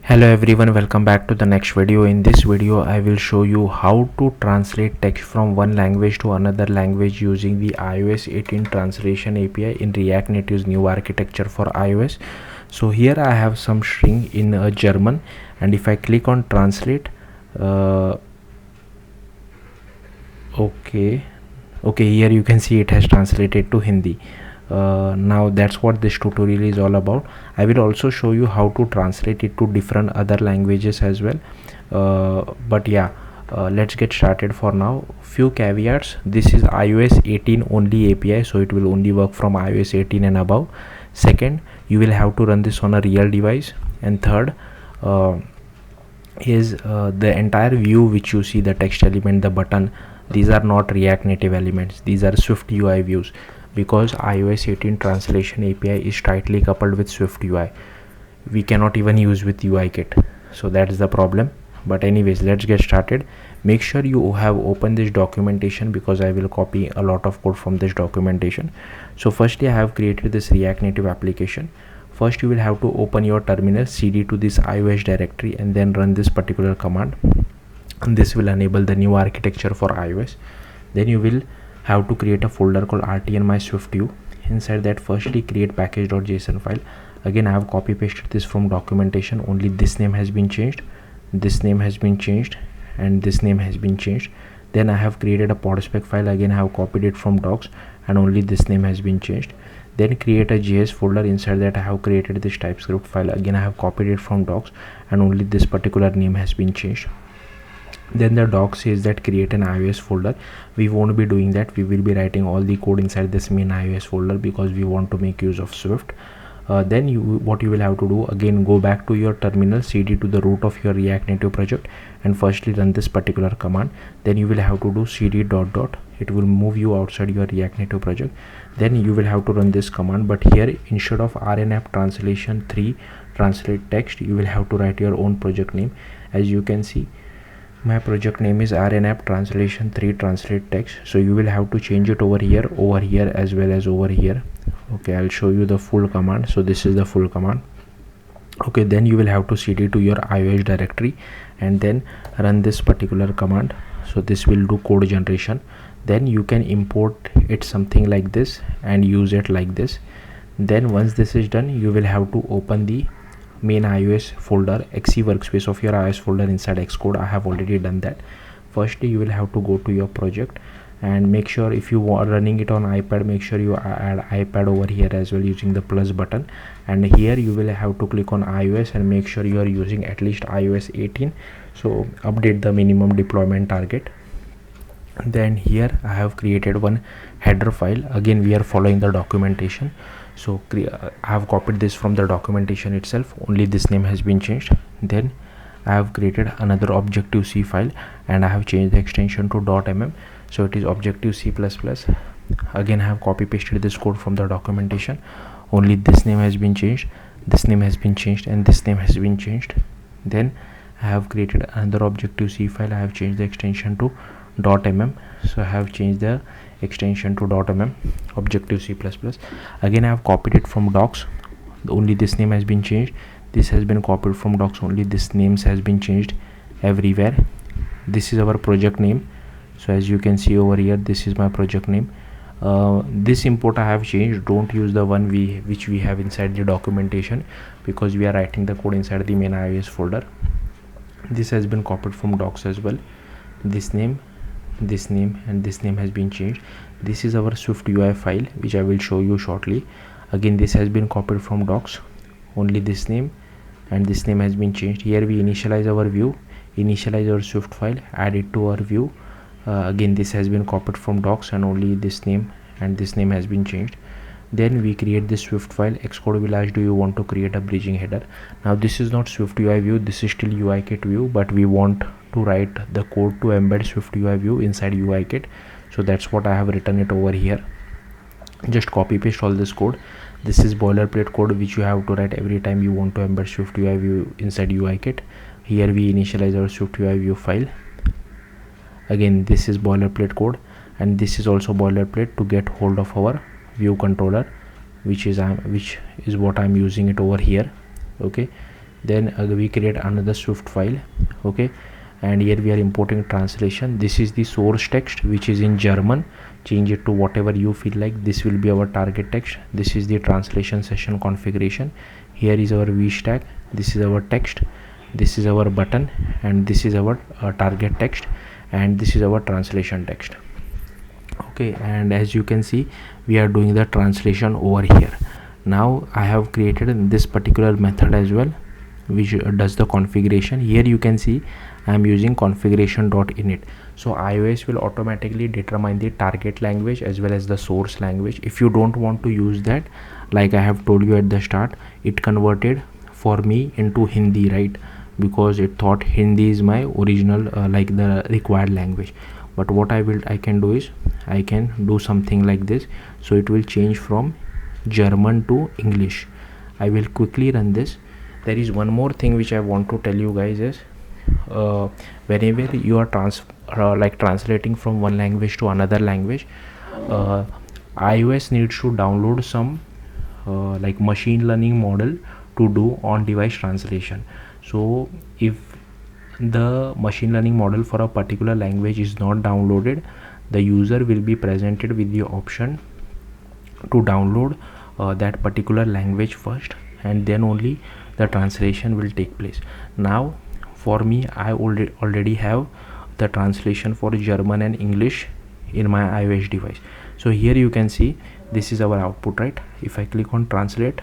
Hello everyone, welcome back to the next video. In this video I will show you how to translate text from one language to another language using the iOS 18 translation API in React Native's new architecture for iOS. So here I have some string in German, and if I click on translate, okay, here you can see it has translated to Hindi. Now that's what this tutorial is all about. I will also show you how to translate it to different other languages as well, let's get started. For now, few caveats: this is iOS 18 only API, so it will only work from iOS 18 and above. Second, you will have to run this on a real device. And third, the entire view which you see, the text element, the button, these are not React Native elements, these are Swift UI views, because iOS 18 translation API is tightly coupled with Swift UI. We cannot even use with UIKit, so that's the problem. But anyways, let's get started. Make sure you have opened this documentation, because I will copy a lot of code from this documentation. So firstly, I have created this React Native application. First, you will have to open your terminal, cd to this iOS directory, and then run this particular command, and this will enable the new architecture for iOS. Then you will have to create a folder called rtnmyswiftview. Inside that, firstly create package.json file. Again, I have copy pasted this from documentation. Only this name has been changed, this name has been changed, and this name has been changed. Then I have created a podspec file. Again, I have copied it from docs, and only this name has been changed. Then create a JS folder. Inside that, I have created this typescript file. Again, I have copied it from docs, and only this particular name has been changed. Then the doc says that create an iOS folder. We won't be doing that. We will be writing all the code inside this main iOS folder, because we want to make use of Swift. Then what you will have to do, again, go back to your terminal, cd to the root of your React Native project, and firstly run this particular command. Then you will have to do cd ... It will move you outside your React Native project. Then you will have to run this command, but here instead of rnapp translation 3 translate text, you will have to write your own project name. As you can see, my project name is rnapp translation 3 translate text, so you will have to change it over here as well as over here. Okay, I'll show you the full command. So this is the full command. Okay, then you will have to cd to your iOS directory and then run this particular command. So this will do code generation. Then you can import it something like this and use it like this. Then once this is done, you will have to open the main iOS folder, XE workspace of your iOS folder inside Xcode. I have already done that. Firstly, you will have to go to your project, and make sure, if you are running it on iPad, make sure you add iPad over here as well using the plus button. And here you will have to click on iOS and make sure you are using at least iOS 18. So update the minimum deployment target. Then here I have created one header file. Again, we are following the documentation. So I have copied this from the documentation itself. Only this name has been changed. Then I have created another Objective-C file, and I have changed the extension to .mm. So it is Objective-C++. Again, I have copy pasted this code from the documentation. Only this name has been changed, this name has been changed, and this name has been changed. Then I have created another Objective-C file. I have changed the extension to .mm. So I have changed the extension to .mm, Objective-C++. Again, I have copied it from docs. Only this name has been changed, this has been copied from docs. Only this names has been changed everywhere. This is our project name. So as you can see over here, this is my project name. This import I have changed. Don't use the one which we have inside the documentation, because we are writing the code inside the main iOS folder. This has been copied from docs as well. This name, and this name has been changed. This is our Swift UI file, which I will show you shortly. Again, this has been copied from docs. Only this name and this name has been changed. Here we initialize our view, initialize our Swift file, add it to our view. Again, this has been copied from docs, and only this name and this name has been changed. Then we create this Swift file. Xcode will ask, do you want to create a bridging header? Now this is not Swift UI view, this is still UIKit view, but we want to write the code to embed Swift UI view inside UIKit. So that's what I have written it over here. Just copy paste all this code. This is boilerplate code which you have to write every time you want to embed Swift UI view inside UIKit. Here we initialize our Swift UI view file. Again, this is boilerplate code, and this is also boilerplate to get hold of our view controller, which is what I'm using it over here. Okay, then we create another Swift file. Okay, and here we are importing translation. This is the source text which is in German. Change it to whatever you feel like. This will be our target text. This is the translation session configuration. Here is our v stack. This is our text. This is our button, and this is our target text, and this is our translation text. Okay, and as you can see, we are doing the translation over here. Now I have created this particular method as well, which does the configuration. Here you can see I am using configuration.init. So iOS will automatically determine the target language as well as the source language. If you don't want to use that, like I have told you at the start, it converted for me into Hindi, right? Because it thought Hindi is my original like the required language. But what I can do is I can do something like this. So it will change from German to English. I will quickly run this. There is one more thing which I want to tell you guys is whenever you are translating from one language to another language, iOS needs to download some like machine learning model to do on device translation. So if the machine learning model for a particular language is not downloaded, the user will be presented with the option to download that particular language first, and then only the translation will take place. Now for me, I already have the translation for German and English in my iOS device. So here you can see this is our output, right? If I click on translate,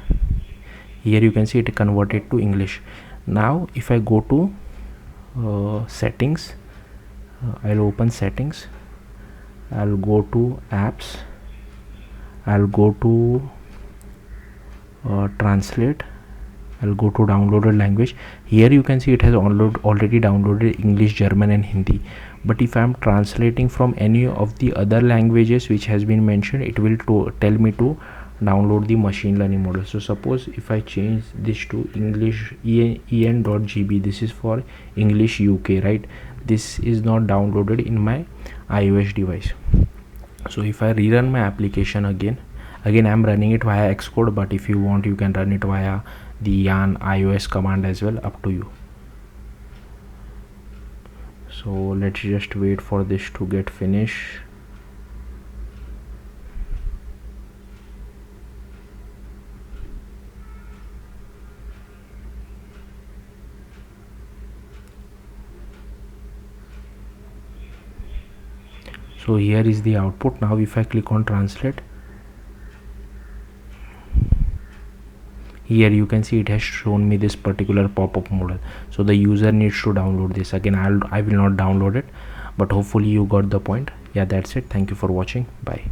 here you can see it converted to English. Now if I go to settings, I'll open settings, I'll go to apps, I'll go to translate, I'll go to downloaded language. Here you can see it has already downloaded English, German and Hindi. But if I am translating from any of the other languages which has been mentioned, it will tell me to download the machine learning model. So suppose if I change this to English en.gb, this is for English UK, right? This is not downloaded in my iOS device. So if I rerun my application again I am running it via Xcode, but if you want you can run it via the yarn iOS command as well, up to you. So let's just wait for this to get finished. So here is the output. Now if I click on translate, here you can see it has shown me this particular pop-up model. So the user needs to download this. Again, I will not download it, but hopefully you got the point. Yeah, that's it. Thank you for watching. Bye.